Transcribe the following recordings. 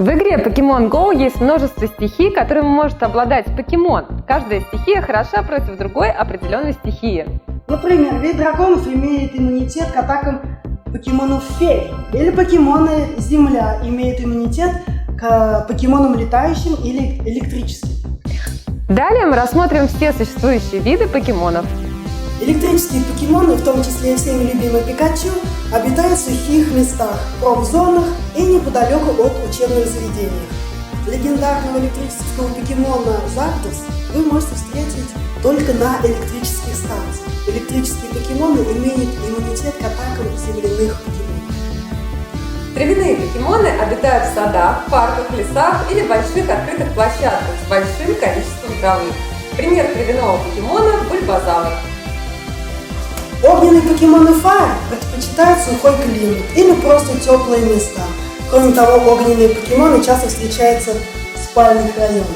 В игре Pokemon Go есть множество стихий, которыми может обладать покемон. Каждая стихия хороша против другой определенной стихии. Например, вид драконов имеет иммунитет к атакам покемонов фей. Или покемоны Земля имеют иммунитет к покемонам летающим или электрическим. Далее мы рассмотрим все существующие виды покемонов. Электрические покемоны, в том числе и всеми любимый Пикачу, обитают в сухих местах, промзонах и неподалеку от учебных заведений. Легендарного электрического покемона Зардус вы можете встретить только на электрических станциях. Электрические покемоны имеют иммунитет к атакам земляных покемонов. Травяные покемоны обитают в садах, парках, лесах или больших открытых площадках с большим количеством травы. Пример травяного покемона – Бульбазавр. Огненные покемоны Fire предпочитают сухой климат или просто теплые места. Кроме того, огненные покемоны часто встречаются в спальных районах.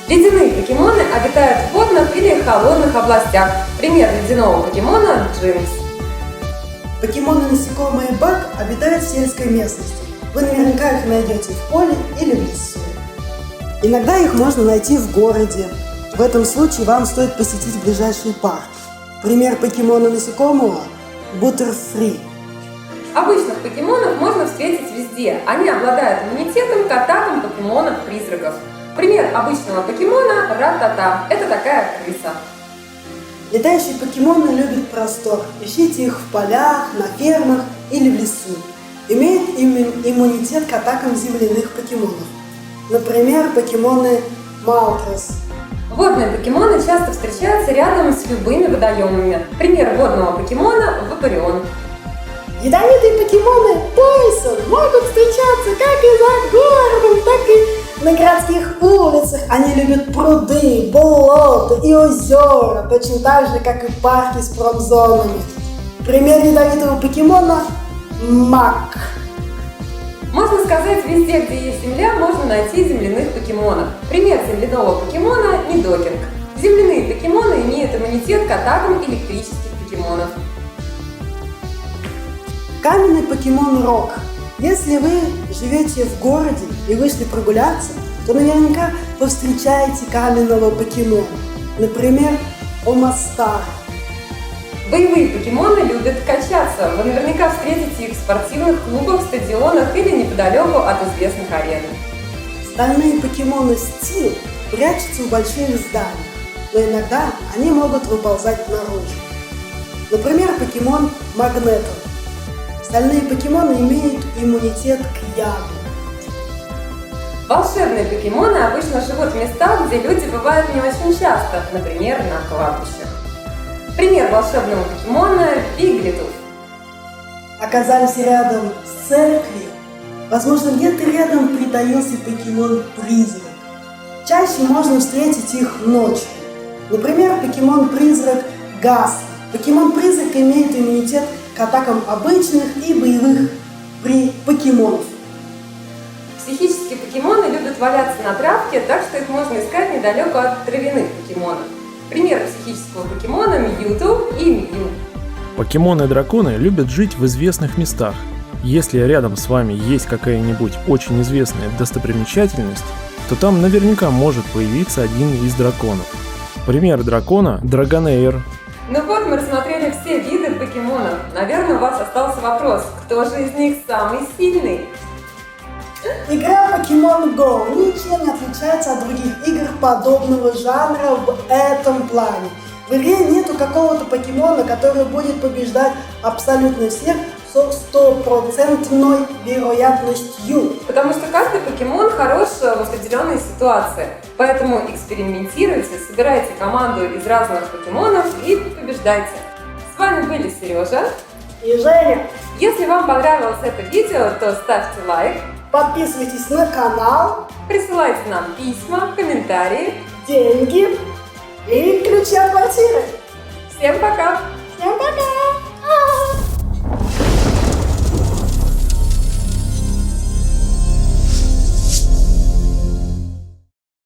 Ледяные покемоны обитают в водных или холодных областях. Пример ледяного покемона – Джинкс. Покемоны насекомые Баг обитают в сельской местности. Вы наверняка их найдете в поле или в лесу. Иногда их можно найти в городе. В этом случае вам стоит посетить ближайший парк. Пример покемона насекомого – Butterfree. Обычных покемонов можно встретить везде. Они обладают иммунитетом к атакам покемонов-призраков. Пример обычного покемона – Ратата. Это такая крыса. Летающие покемоны любят простор. Ищите их в полях, на фермах или в лесу. Имеют иммунитет к атакам земляных покемонов. Например, покемоны Малтрес. Водные покемоны часто встречаются рядом с любыми водоемами. Пример водного покемона – Вапорион. Ядовитые покемоны Poison могут встречаться как и за городом, так и на городских улицах. Они любят пруды, болота и озера, точно так же, как и парки с промзонами. Пример ядовитого покемона – Мак. Можно сказать, везде, где есть земля, можно найти земляных покемонов. Пример земляного покемона – Нидокинг. Земляные покемоны имеют иммунитет к атакам электрических покемонов. Каменный покемон Рок. Если вы живете в городе и вышли прогуляться, то наверняка повстречаете каменного покемона. Например, Омастар. Боевые покемоны любят качаться. Вы наверняка встретите их в спортивных клубах, стадионах или неподалеку от известных арен. Стальные покемоны Steel прячутся в больших зданиях, но иногда они могут выползать наружу. Например, покемон Магнето. Стальные покемоны имеют иммунитет к яду. Волшебные покемоны обычно живут в местах, где люди бывают не очень часто, например, на кладбищах. Пример волшебного покемона – Пиглетуф. Оказались рядом с церковью. Возможно, где-то рядом притаился покемон-призрак. Чаще можно встретить их ночью. Например, покемон-призрак Гасли. Покемон-призрак имеет иммунитет к атакам обычных и боевых покемонов. Психические покемоны любят валяться на травке, так что их можно искать недалеко от травяных покемонов. Пример психического покемона – Мьюту и Мью. Покемоны-драконы любят жить в известных местах. Если рядом с вами есть какая-нибудь очень известная достопримечательность, то там наверняка может появиться один из драконов. Пример дракона – Драгонейр. Ну вот, мы рассмотрели все виды покемонов. Наверное, у вас остался вопрос, кто же из них самый сильный? Игра Pokemon Go ничем не отличается от других игр подобного жанра в этом плане. В игре нету какого-то покемона, который будет побеждать абсолютно всех со стопроцентной вероятностью. Потому что каждый покемон хорош в определенной ситуации. Поэтому экспериментируйте, собирайте команду из разных покемонов и побеждайте. С вами были Сережа И Женя, Если вам понравилось это видео, то ставьте лайк, подписывайтесь на канал, присылайте нам письма, комментарии. деньги и ключи от квартиры. Всем пока! Всем пока!